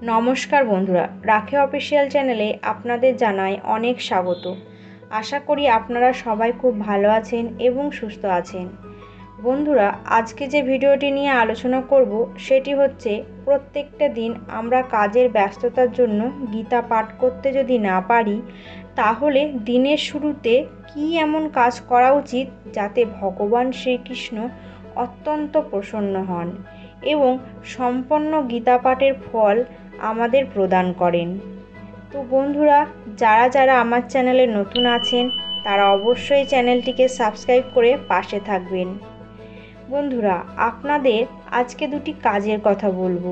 নমস্কার বন্ধুরা, রাখি অফিসিয়াল চ্যানেলে আপনাদের জানাই অনেক স্বাগত। আশা করি আপনারা সবাই খুব ভালো আছেন এবং সুস্থ আছেন। বন্ধুরা, আজকে যে ভিডিওটি নিয়ে আলোচনা করব সেটি হচ্ছে প্রত্যেকটা দিন আমরা কাজের ব্যস্ততার জন্য গীতা পাঠ করতে যদি না পারি, তাহলে দিনের শুরুতে কি এমন কাজ করা উচিত যাতে ভগবান শ্রীকৃষ্ণ অত্যন্ত প্রসন্ন হন এবং সম্পন্ন গীতা পাঠের ফল আমাদের প্রদান করেন। তো বন্ধুরা, যারা আমার চ্যানেলে নতুন আছেন তারা অবশ্যই চ্যানেলটিকে সাবস্ক্রাইব করে পাশে থাকবেন। বন্ধুরা, আপনাদের আজকে দুটি কাজের কথা বলবো,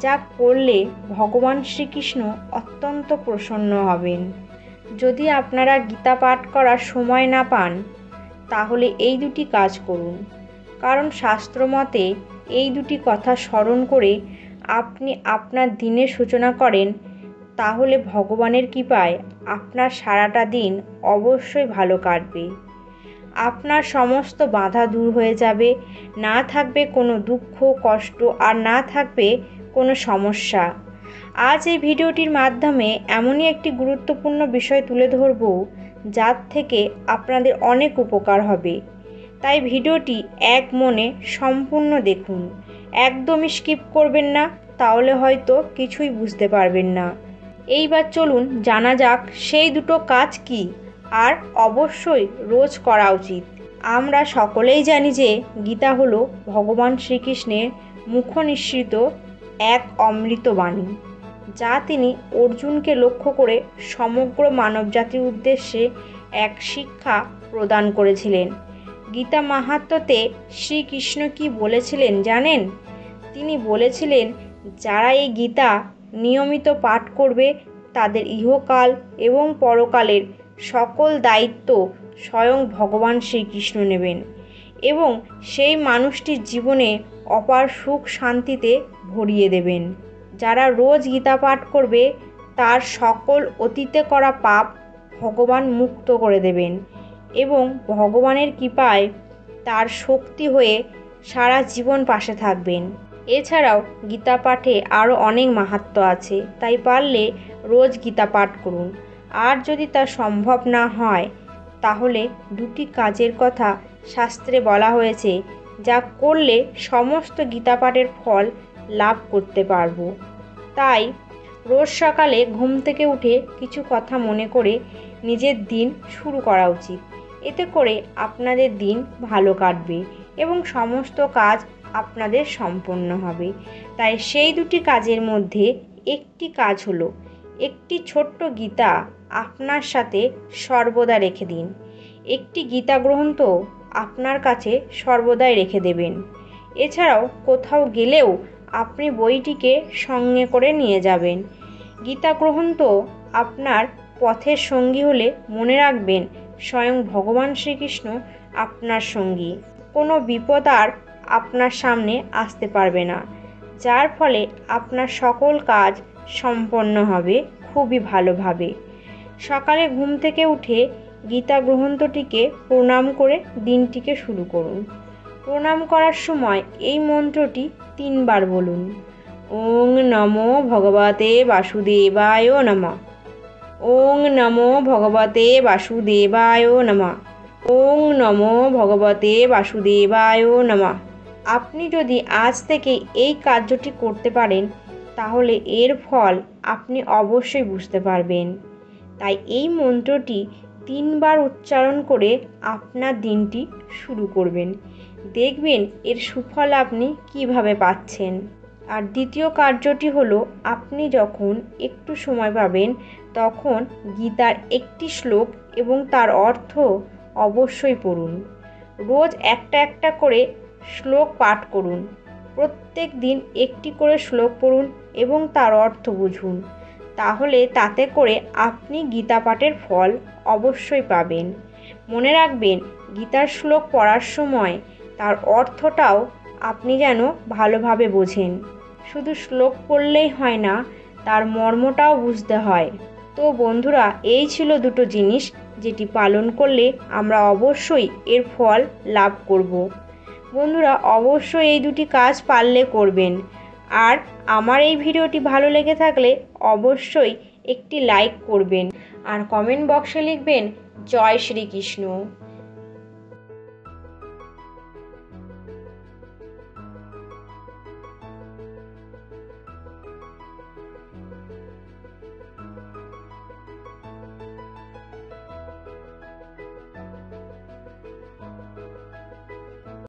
যা করলে ভগবান শ্রীকৃষ্ণ অত্যন্ত প্রসন্ন হবেন। যদি আপনারা গীতা পাঠ করার সময় না পান, তাহলে এই দুটি কাজ করুন, কারণ শাস্ত্রমতে এই দুটি কথা স্মরণ করে আপনি আপনার দিনের সূচনা করেন, তাহলে ভগবানের কৃপায় আপনার সারাটা দিন অবশ্যই ভালো কাটবে। আপনার সমস্ত বাধা দূর হয়ে যাবে, না থাকবে কোনো দুঃখ কষ্ট, আর না থাকবে কোনো সমস্যা। আজ এই ভিডিওটির মাধ্যমে এমনই একটি গুরুত্বপূর্ণ বিষয় তুলে ধরব, যার থেকে আপনাদের অনেক উপকার হবে। তাই ভিডিওটি এক মনে সম্পূর্ণ দেখুন, একদমই স্কিপ করবেন না, তাহলে হয়তো কিছুই বুঝতে পারবেন না। এইবার চলুন জানা যাক সেই দুটো কাজ কি, আর অবশ্যই রোজ করা উচিত। আমরা সকলেই জানি যে গীতা হলো ভগবান শ্রীকৃষ্ণের মুখনিঃসৃত এক অমৃত বাণী, যা তিনি অর্জুনকে লক্ষ্য করে সমগ্র মানবজাতির উদ্দেশ্যে এক শিক্ষা প্রদান করেছিলেন। গীতা মাহাত্ম্যতে শ্রীকৃষ্ণ কি বলেছিলেন জানেন? তিনি বলেছিলেন, যারা এই গীতা নিয়মিত পাঠ করবে তাদের ইহকাল এবং পরকালের সকল দায়িত্ব স্বয়ং ভগবান শ্রীকৃষ্ণ নেবেন এবং সেই মানুষটির জীবনে অপার সুখ শান্তিতে ভরিয়ে দেবেন। যারা রোজ গীতা পাঠ করবে তার সকল অতীতে করা পাপ ভগবান মুক্ত করে দেবেন এবং ভগবানের কৃপায় তার শক্তি হয়ে সারা জীবন পাশে থাকবেন। এছাড়াও গীতা পাঠে আরও অনেক মাহাত্ম্য আছে, তাই পারলে রোজ গীতা পাঠ করুন। আর যদি তা সম্ভব না হয়, তাহলে দুটি কাজের কথা শাস্ত্রে বলা হয়েছে, যা করলে সমস্ত গীতা পাঠের ফল লাভ করতে পারবো। তাই রোজ সকালে ঘুম থেকে উঠে কিছু কথা মনে করে নিজের দিন শুরু করা উচিত। এতে করে আপনাদের দিন ভালো কাটবে এবং সমস্ত কাজ আপনাদের সম্পন্ন হবে। তাই সেই দুটি কাজের মধ্যে একটি কাজ হলো, একটি ছোট্ট গীতা আপনার সাথে সর্বদা রেখে দিন। একটি গীতা গ্রন্থ আপনার কাছে সর্বদাই রেখে দেবেন। এছাড়াও কোথাও গেলেও আপনি বইটিকে সঙ্গে করে নিয়ে যাবেন। গীতা গ্রন্থ আপনার পথের সঙ্গী হলে মনে রাখবেন, স্বয়ং ভগবান শ্রীকৃষ্ণ আপনার সঙ্গী। কোনো বিপদ আর আপনার সামনে আসতে পারবে না, যার ফলে আপনার সকল কাজ সম্পন্ন হবে খুবই ভালোভাবে। সকালে ঘুম থেকে উঠে গীতা গ্রন্থটিকে প্রণাম করে দিনটিকে শুরু করুন। প্রণাম করার সময় এই মন্ত্রটি 3 বার বলুন। ওং নমো ভগবতে বাসুদেবায় নমঃ। ওং নমো ভগবতে বাসুদেবায় নমঃ। ওং নমো ভগবতে বাসুদেবায় নমঃ। আপনি যদি আজ থেকে এই কার্যটি করতে পারেন, তাহলে এর ফল আপনি অবশ্যই বুঝতে পারবেন। তাই এই মন্ত্রটি 3 বার উচ্চারণ করে আপনার দিনটি শুরু করবেন। দেখবেন এর সুফল আপনি কিভাবে পাচ্ছেন। আর দ্বিতীয় কার্যটি হলো, আপনি যখন একটু সময় পাবেন তখন গীতার একটি শ্লোক এবং তার অর্থ অবশ্যই পড়ুন। রোজ একটা করে শ্লোক পাঠ করুন। প্রত্যেক দিন একটি করে শ্লোক পড়ুন এবং তার অর্থ বুঝুন। তাহলে তাতে করে আপনি গীতা পাঠের ফল অবশ্যই পাবেন। মনে রাখবেন, গীতার শ্লোক পড়ার সময় তার অর্থটাও আপনি যেন ভালোভাবে বোঝেন। শুধু শ্লোক পড়লেই হয় না, তার মর্মটাও বুঝতে হয়। তো বন্ধুরা, এই ছিল দুটো জিনিস যেটি পালন করলে আমরা অবশ্যই এর ফল লাভ করব। বন্ধুরা, অবশ্যই এই দুটি কাজ পারলে করবেন। আর আমার এই ভিডিওটি ভালো লেগে থাকলে অবশ্যই একটি লাইক করবেন আর কমেন্ট বক্সে লিখবেন জয় শ্রীকৃষ্ণ।